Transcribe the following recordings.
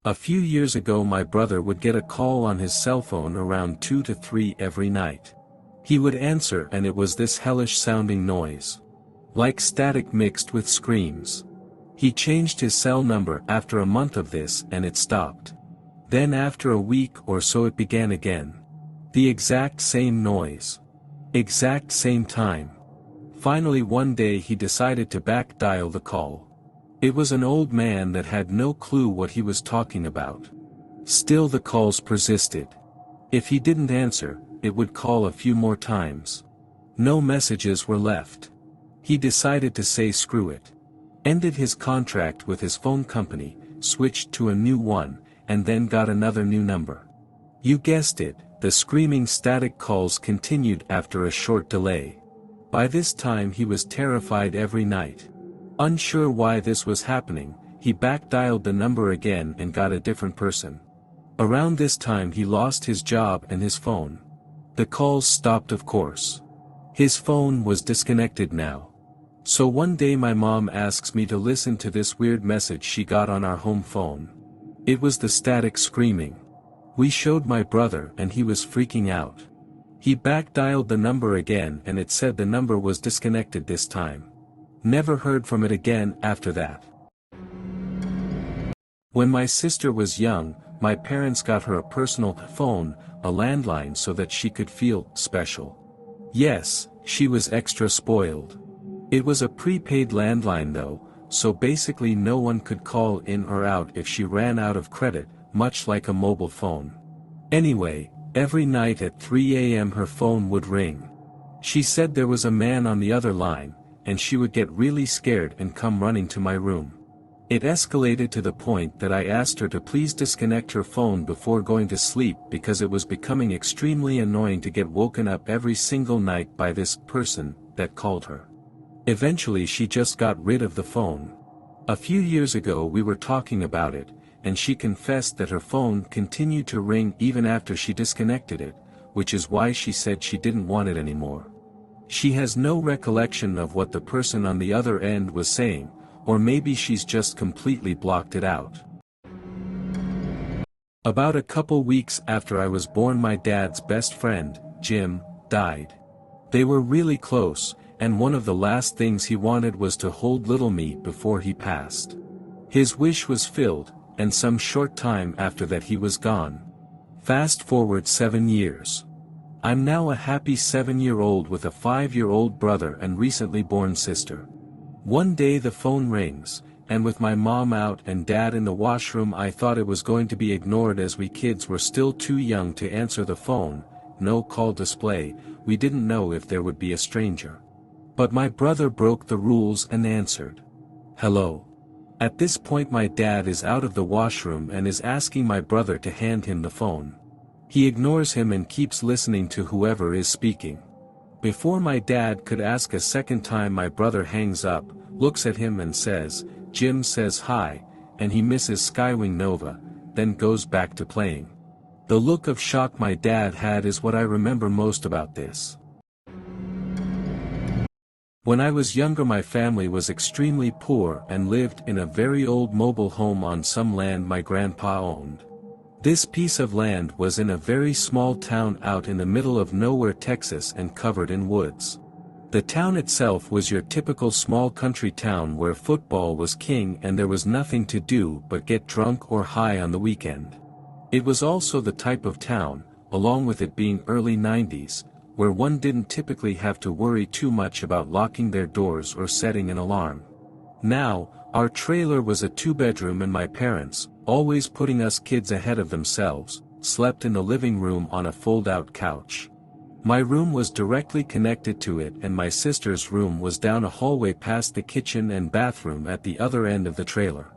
A few years ago my brother would get a call on his cell phone around 2 to 3 every night. He would answer and it was this hellish sounding noise. Like static mixed with screams. He changed his cell number after a month of this and it stopped. Then after a week or so it began again. The exact same noise. Exact same time. Finally one day he decided to back dial the call. It was an old man that had no clue what he was talking about. Still the calls persisted. If he didn't answer, it would call a few more times. No messages were left. He decided to say screw it. Ended his contract with his phone company, switched to a new one, and then got another new number. You guessed it, the screaming static calls continued after a short delay. By this time he was terrified every night. Unsure why this was happening, he back-dialed the number again and got a different person. Around this time he lost his job and his phone. The calls stopped of course. His phone was disconnected now. So one day my mom asks me to listen to this weird message she got on our home phone. It was the static screaming. We showed my brother and he was freaking out. He back-dialed the number again and it said the number was disconnected this time. Never heard from it again after that. When my sister was young, my parents got her a personal phone, a landline so that she could feel special. Yes, she was extra spoiled. It was a prepaid landline though, so basically no one could call in or out if she ran out of credit, much like a mobile phone. Anyway, every night at 3 a.m. her phone would ring. She said there was a man on the other line, and she would get really scared and come running to my room. It escalated to the point that I asked her to please disconnect her phone before going to sleep because it was becoming extremely annoying to get woken up every single night by this person that called her. Eventually she just got rid of the phone. A few years ago we were talking about it, and she confessed that her phone continued to ring even after she disconnected it, which is why she said she didn't want it anymore. She has no recollection of what the person on the other end was saying, or maybe she's just completely blocked it out. About a couple weeks after I was born my dad's best friend, Jim, died. They were really close, and one of the last things he wanted was to hold little me before he passed. His wish was filled, and some short time after that he was gone. Fast forward 7 years. I'm now a happy 7-year-old with a 5-year-old brother and recently born sister. One day the phone rings, and with my mom out and dad in the washroom I thought it was going to be ignored as we kids were still too young to answer the phone, no call display, we didn't know if there would be a stranger. But my brother broke the rules and answered. Hello. At this point my dad is out of the washroom and is asking my brother to hand him the phone. He ignores him and keeps listening to whoever is speaking. Before my dad could ask a second time my brother hangs up, looks at him and says, Jim says hi, and he misses Skywing Nova, then goes back to playing. The look of shock my dad had is what I remember most about this. When I was younger my family was extremely poor and lived in a very old mobile home on some land my grandpa owned. This piece of land was in a very small town out in the middle of nowhere Texas and covered in woods. The town itself was your typical small country town where football was king and there was nothing to do but get drunk or high on the weekend. It was also the type of town, along with it being early 90s, where one didn't typically have to worry too much about locking their doors or setting an alarm. Now, our trailer was a 2-bedroom and my parents, always putting us kids ahead of themselves, slept in the living room on a fold-out couch. My room was directly connected to it and my sister's room was down a hallway past the kitchen and bathroom at the other end of the trailer.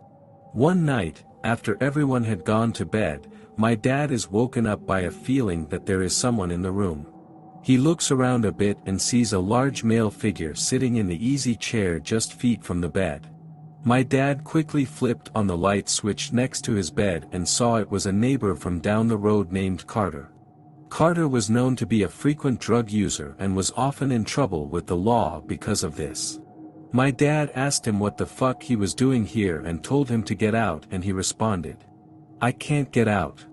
One night, after everyone had gone to bed, my dad is woken up by a feeling that there is someone in the room. He looks around a bit and sees a large male figure sitting in the easy chair just feet from the bed. My dad quickly flipped on the light switch next to his bed and saw it was a neighbor from down the road named Carter. Carter was known to be a frequent drug user and was often in trouble with the law because of this. My dad asked him what the fuck he was doing here and told him to get out and he responded. I can't get out.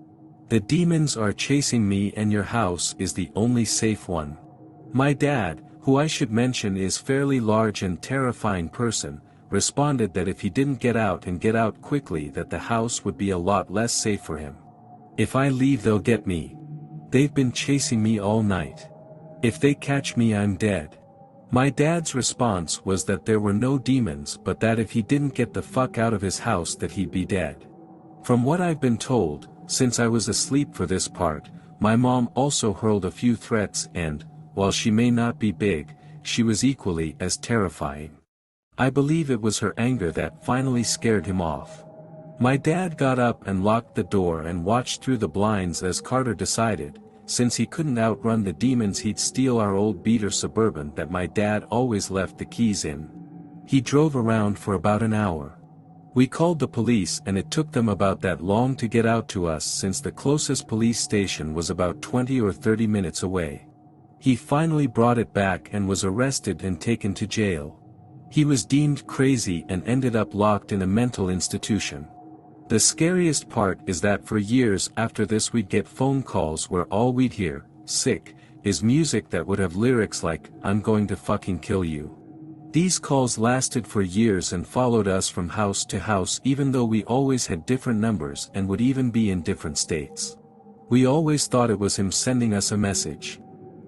The demons are chasing me and your house is the only safe one. My dad, who I should mention is fairly large and terrifying person, responded that if he didn't get out and get out quickly that the house would be a lot less safe for him. If I leave they'll get me. They've been chasing me all night. If they catch me I'm dead. My dad's response was that there were no demons but that if he didn't get the fuck out of his house that he'd be dead. From what I've been told, since I was asleep for this part, my mom also hurled a few threats and, while she may not be big, she was equally as terrifying. I believe it was her anger that finally scared him off. My dad got up and locked the door and watched through the blinds as Carter decided, since he couldn't outrun the demons he'd steal our old beater Suburban that my dad always left the keys in. He drove around for about an hour. We called the police and it took them about that long to get out to us since the closest police station was about 20 or 30 minutes away. He finally brought it back and was arrested and taken to jail. He was deemed crazy and ended up locked in a mental institution. The scariest part is that for years after this we'd get phone calls where all we'd hear, sick, is music that would have lyrics like, "I'm going to fucking kill you." These calls lasted for years and followed us from house to house even though we always had different numbers and would even be in different states. We always thought it was him sending us a message.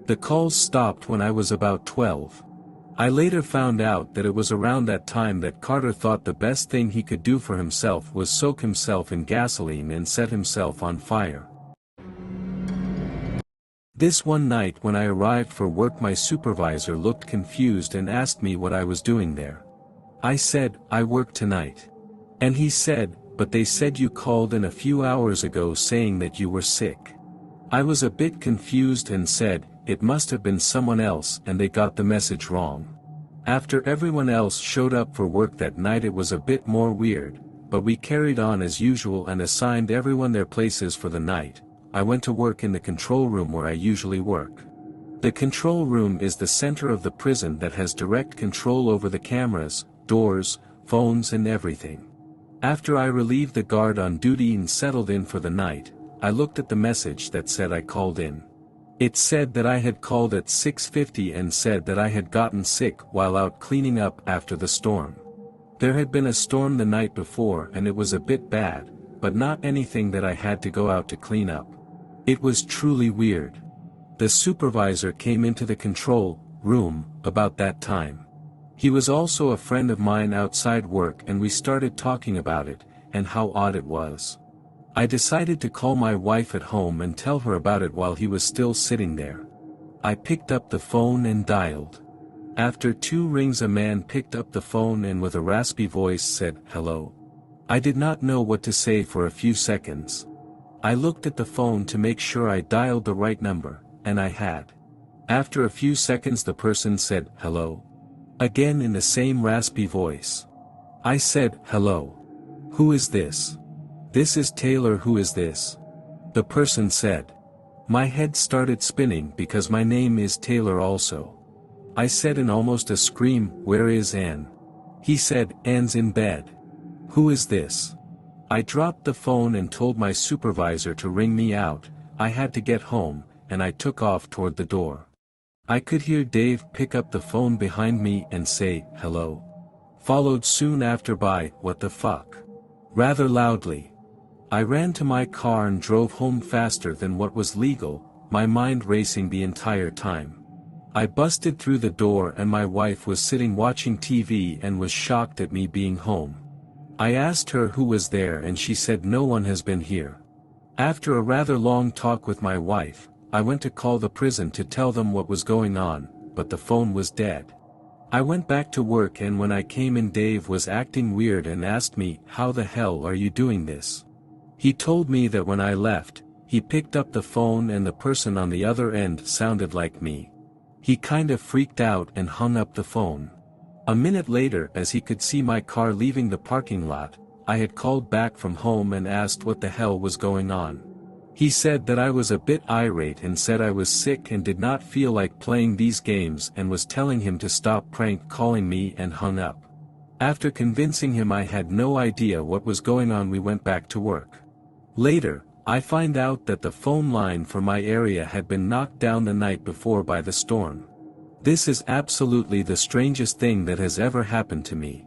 The calls stopped when I was about 12. I later found out that it was around that time that Carter thought the best thing he could do for himself was soak himself in gasoline and set himself on fire. This one night when I arrived for work my supervisor looked confused and asked me what I was doing there. I said, "I work tonight." And he said, "But they said you called in a few hours ago saying that you were sick." I was a bit confused and said, "It must have been someone else and they got the message wrong." After everyone else showed up for work that night it was a bit more weird, but we carried on as usual and assigned everyone their places for the night. I went to work in the control room where I usually work. The control room is the center of the prison that has direct control over the cameras, doors, phones and everything. After I relieved the guard on duty and settled in for the night, I looked at the message that said I called in. It said that I had called at 6:50 and said that I had gotten sick while out cleaning up after the storm. There had been a storm the night before and it was a bit bad, but not anything that I had to go out to clean up. It was truly weird. The supervisor came into the control room about that time. He was also a friend of mine outside work and we started talking about it, and how odd it was. I decided to call my wife at home and tell her about it while he was still sitting there. I picked up the phone and dialed. After 2 rings a man picked up the phone and with a raspy voice said, "Hello." I did not know what to say for a few seconds. I looked at the phone to make sure I dialed the right number, and I had. After a few seconds the person said, "Hello." Again in the same raspy voice. I said, "Hello. Who is this?" "This is Taylor." "Who is this?" the person said. My head started spinning because my name is Taylor also. I said in almost a scream, "Where is Ann?" He said, "Ann's in bed." "Who is this?" I dropped the phone and told my supervisor to ring me out. I had to get home, and I took off toward the door. I could hear Dave pick up the phone behind me and say, "Hello." Followed soon after by, "What the fuck?" rather loudly. I ran to my car and drove home faster than what was legal, my mind racing the entire time. I busted through the door and my wife was sitting watching TV and was shocked at me being home. I asked her who was there and she said no one has been here. After a rather long talk with my wife, I went to call the prison to tell them what was going on, but the phone was dead. I went back to work and when I came in Dave was acting weird and asked me, "How the hell are you doing this?" He told me that when I left, he picked up the phone and the person on the other end sounded like me. He kind of freaked out and hung up the phone. A minute later, as he could see my car leaving the parking lot, I had called back from home and asked what the hell was going on. He said that I was a bit irate and said I was sick and did not feel like playing these games and was telling him to stop prank calling me and hung up. After convincing him I had no idea what was going on we went back to work. Later, I find out that the phone line for my area had been knocked down the night before by the storm. This is absolutely the strangest thing that has ever happened to me.